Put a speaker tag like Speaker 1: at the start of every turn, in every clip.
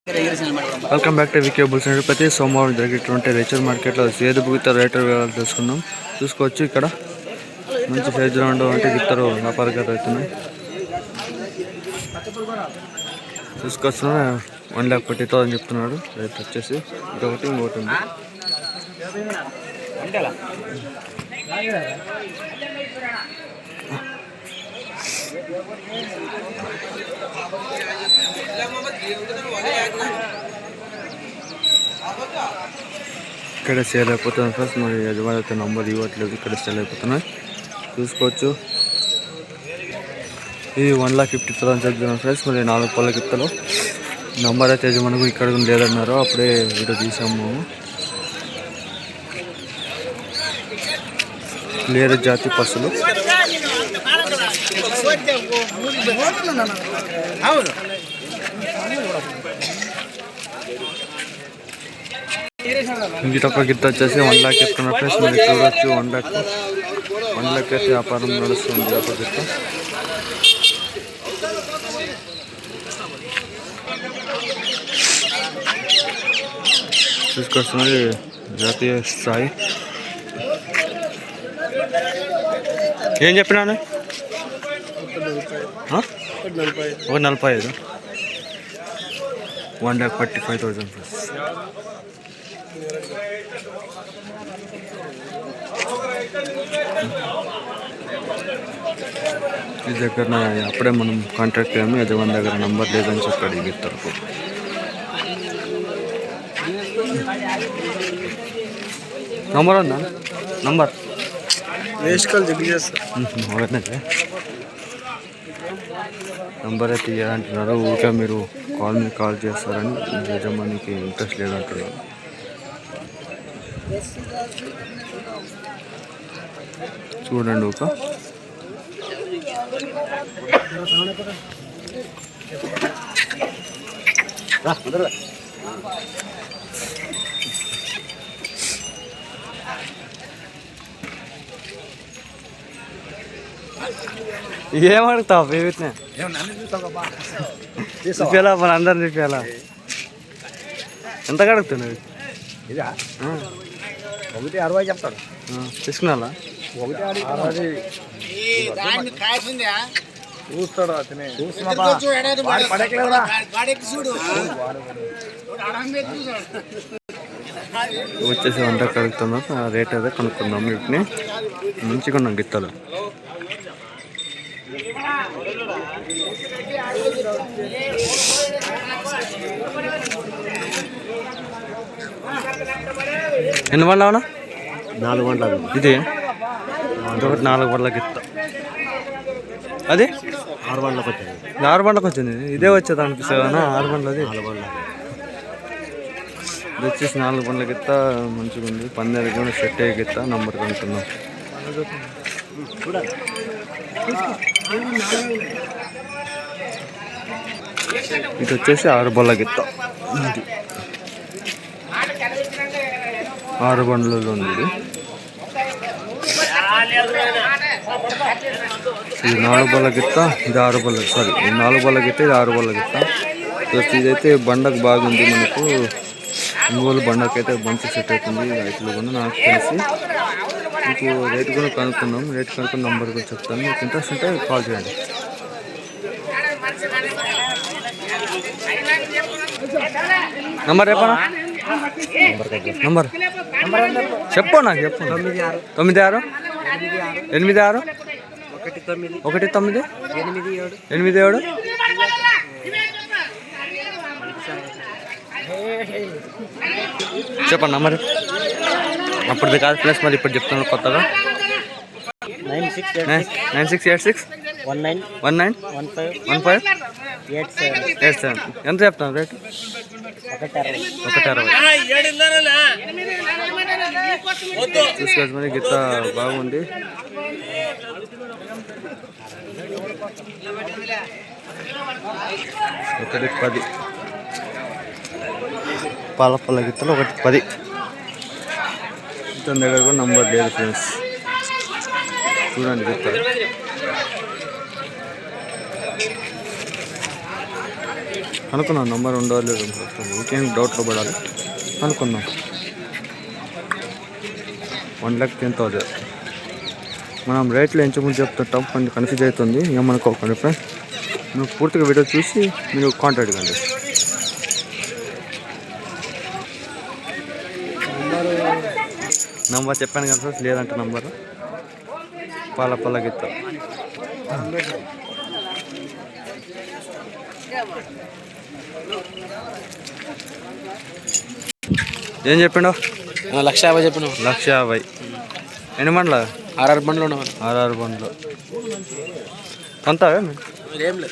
Speaker 1: Welcome back to VK Bulls. ప్రతి సోమవారం జరిగేటువంటి రేచర్ మార్కెట్లో ఏది గిత్తర రేటర్ వివరాలు తెలుసుకుందాం. చూసుకోవచ్చు ఇక్కడ మంచి సైజులో ఉండేటువంటి గిత్తరు వ్యాపారంగా అవుతున్నాయి. చూసుకొచ్చిన 1,40,000 అని చెప్తున్నాడు. రేట్ వచ్చేసి ఇంకొకటి ఉంది. ఇక్కడ సేల్ అయిపోతుంది ఫ్రెండ్స్. మరి యజమాని అయితే నంబర్ ఇవ్వట్లేదు. ఇక్కడ సేల్ అయిపోతున్నాయి చూసుకోవచ్చు. ఇది 1,50,000 అని చెప్తున్నాను ఫ్రెండ్స్. మరి 4 పళ్ళ గిత్తలు నంబర్ అయితే యజమానికి ఇక్కడ లేదన్నారు. అప్పుడే వీడియో తీసాము. లేరు జాతి పసులు ఇంకొక గిత్త వచ్చేసి 1 lakh చెప్తున్నా ఫ్రెండ్స్. మీరు చూడవచ్చు 1 lakh అయితే వ్యాపారం నడుస్తుంది. ఒక గిత్త చూసుకొస్తున్నది జాతీయ స్థాయి. ఏం చెప్పినాను? 1,45,000 1,45,000 ఫ్రెండ్స్. ఈ దగ్గర అప్పుడే మనం కాంటాక్ట్ అయ్యాము. యజమాని దగ్గర నంబర్ లేదని చెప్పాడు ఈ గిత్తలకు. నంబర్ ఉందా? నంబర్ నంబర్ అయితే ఇవ్వాలంటున్నారు. ఊరికే మీరు కాల్ చేస్తారని యజమానికి ఇంట్రెస్ట్ లేదంటున్నారు. చూడండి ఊక ఏమడుగుతావు? పేవిట్నే చూపేలా మన అందరిని చూపేలా. ఎంత కడుగుతున్నావు?
Speaker 2: 1,60 చెప్తాడు.
Speaker 1: తీసుకున్నా
Speaker 2: 1,60 చూస్తాడు అతనే.
Speaker 1: వచ్చేసి 100 కడుగుతున్నాం. రేట్ అయితే కనుక్కుందాం. వీటిని మంచిగా ఉన్నాం గిత్తలు. ఎన్ని బండ్లు అవునా?
Speaker 2: 4 బండ్లు.
Speaker 1: ఇది ఒకటి 4 బండ్ల గిత్త. అది
Speaker 2: 6 బండ్లకు వచ్చింది.
Speaker 1: 6 బండ్లకు వచ్చింది. ఇదే వచ్చేది అనిపిస్తుంది. 6 బండ్లు. అది
Speaker 2: 4 బండ్లు.
Speaker 1: ఇది వచ్చేసి 4 బండ్ల గిత్త. మంచిగా ఉంది. 12 కూడా సెట్ అయ్యే గిత్త. నంబర్ కనుక్కున్నాం. ఇది వచ్చేసి 6 బళ్ళ గిత్త. 6 బండ్లలో ఉంది ఇది. ఇది 4 బళ్ళ గిత్త. ఇది 6 బళ్ళ. సారీ, 4 బళ్ళ గిత్త. ఇది 6 బళ్ళ గిత్త. ఇదైతే బండకు బాగుంది. మనకు ఒంగోలు బండకైతే మంచి సెట్ అవుతుంది. రైతులు కూడా నాకు తెలిసి. మీకు రేట్ కూడా కనుక్కుందాం. రేట్ కనుక్కుని నంబర్ కూడా చెప్తాను. మీకు ఇంట్రెస్ట్ ఉంటే కాల్ చేయండి. నంబర్ చెప్పనా? నంబర్ చెప్పు. నాకు చెప్పు. 96 86 19 87. చెప్పండి నంబర్. అప్పటిది కాదు ప్లస్ మరి ఇప్పుడు చెప్తాను కొత్తగా. 9686 19 15 87. ఎంత చెప్తాను రేటు? 1,60. చూసుకోవచ్చు. మరి గిత్త బాగుంది. ఒకటి 10 పాలపల్ల గిత్తలు. ఒకటి 10. ఇతని దగ్గర కూడా నంబర్ లేదు ఫ్రెండ్స్. చూడండి కనుక్కున్నాం నంబర్ ఉండో లేదు ఇంకేం డౌట్లో పడాలి కనుక్కున్నాం. 1,10,000 మనం రేట్లు ఎంచుకుని చెప్తుంటాం, కొంచెం కన్ఫ్యూజ్ అవుతుంది, ఏమనుకోకండి ఫ్రెండ్స్. మీరు పూర్తిగా వీడియో చూసి మీరు కాంటాక్ట్ కండి. నంబర్ చెప్పాను కదా ఫ్రెండ్స్, లేదంటే నంబరు పాల గిత్త. ఏం చెప్పిండు?
Speaker 2: 1,50,000 చెప్పిన.
Speaker 1: 1,50,000. ఎన్ని బండ్ల?
Speaker 2: 6 బండ్లు ఉండవు.
Speaker 1: 6 బండ్లు కొంతవే
Speaker 2: ఏం లేదు.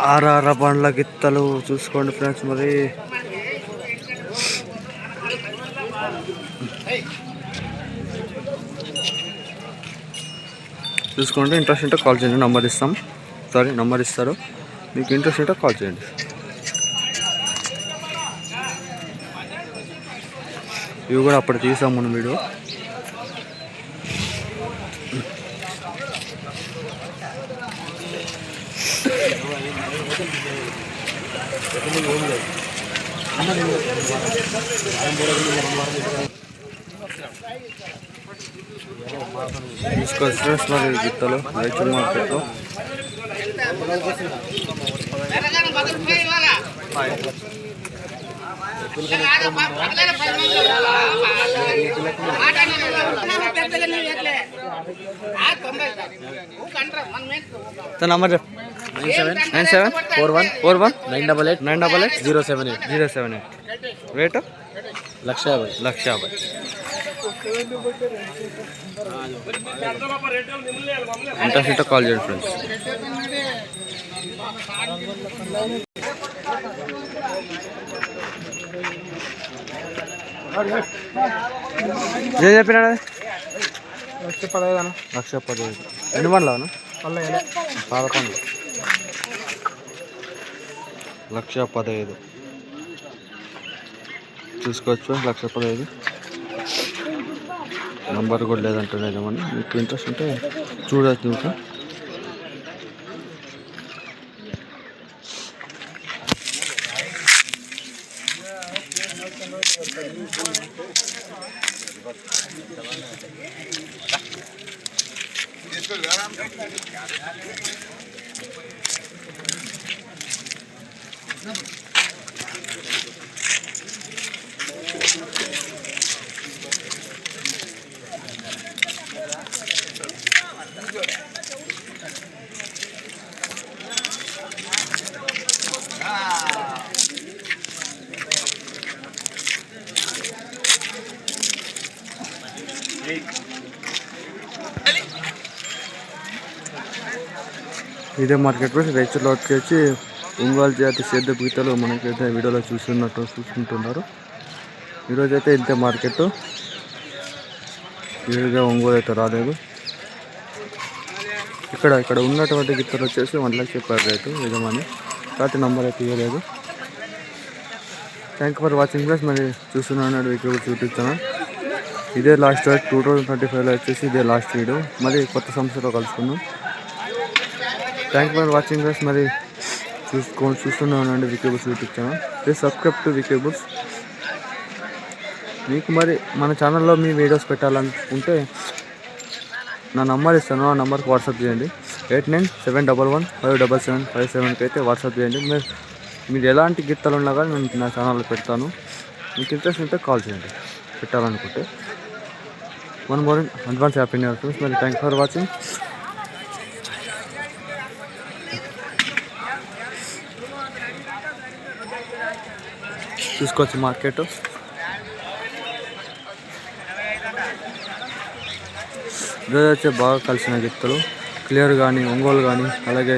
Speaker 1: 6 బండ్ల గిత్తలు చూసుకోండి ఫ్రెండ్స్. మరి చూసుకోండి, ఇంట్రెస్ట్ ఉంటే కాల్ చేయండి, నంబర్ ఇస్తారు. మీకు ఇంట్రెస్ట్ ఉంటే కాల్ చేయండి. ఇవి కూడా అప్పుడు తీసాం మనం వీడియో. తీసుకోవచ్చు ఫ్రెండ్స్ మరి గిత్తలు రైతుల మార్కెట్లో. Number 9741419888 rate 1,50,000. ఇంట్రెస్ట్ కాల్ చేయండి ఫ్రెండ్స్. ఏం చెప్పినాడు?
Speaker 2: 1,15,000.
Speaker 1: 1,15,000. ఎన్ని బండ్లు అవును? 11. 1,15,000 చూసుకోవచ్చు. 1,15,000 నంబర్ కూడా లేదంటున్నాను. ఏమని మీకు ఇంట్రెస్ట్ ఉంటే చూడవచ్చు. ఇంకా ఇదే మార్కెట్ రైతుల్లో వచ్చేసి ఒంగోలు జాతి సేద్య గీతలు మనకైతే వీడియోలో చూసుకుంటున్నారు. ఈరోజైతే ఇంతే మార్కెట్. ఈరోజు ఒంగోలు అయితే రాలేదు. ఇక్కడ ఉన్నటువంటి గిత్తలు వచ్చేసి 1,00,000 చెప్పారు రేటు యజమాని. కాకపోతే నంబర్ అయితే ఇవ్వలేదు. Thank you for watching plus. మరి చూస్తున్నాను వీడియో చూపిస్తాను. ఇదే లాస్ట్ 2025లో వచ్చేసి ఇదే లాస్ట్ వీడియో. మరి కొత్త సంవత్సరంలో కలుసుకున్నాం. Thank you for watching plus. మరి చూస్తున్నానండి వికేబుల్స్ YouTube channel. Please subscribe to వికేబుల్స్. మీకు మరి మన ఛానల్లో మీ వీడియోస్ పెట్టాలనుకుంటే నా నంబర్ ఇస్తాను, ఆ నెంబర్కి వాట్సాప్ చేయండి. 8971157757 అయితే వాట్సాప్ చేయండి. మీరు ఎలాంటి గిత్తలు ఉన్నా కానీ నేను నా ఛానల్లో పెడతాను. మీకు ఇంట్రెస్ట్ ఉంటే కాల్ చేయండి పెట్టాలనుకుంటే. One more advance happy new year friends. మరి థ్యాంక్ ఫర్ వాచింగ్. చూసుకోవచ్చు మార్కెట్. ఈరోజు వచ్చే బాగా కలిసిన గిత్తలు క్లియర్ కానీ ఒంగోలు కానీ అలాగే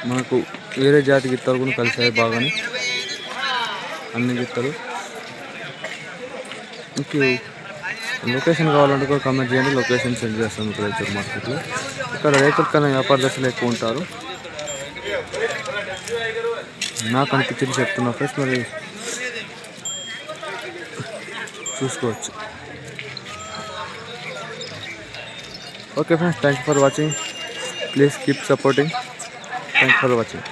Speaker 1: మనకు వేరే జాతి గిత్తలు కూడా కలిసాయి బాగానే అన్ని గిత్తలు. మీకు లొకేషన్ కావాలంటే కూడా కామెంట్ చేయండి, లొకేషన్ సెండ్ చేస్తాను మీకు రైతు మార్కెట్లో. ఇక్కడ రైతుల కన్నా వ్యాపారదర్శులు ఎక్కువ ఉంటారు నాకు అనిపించింది చెప్తున్నా ఫ్రెండ్స్. మరి చూసుకోవచ్చు. Okay friends, thank you for watching. Please keep supporting. Thanks for watching.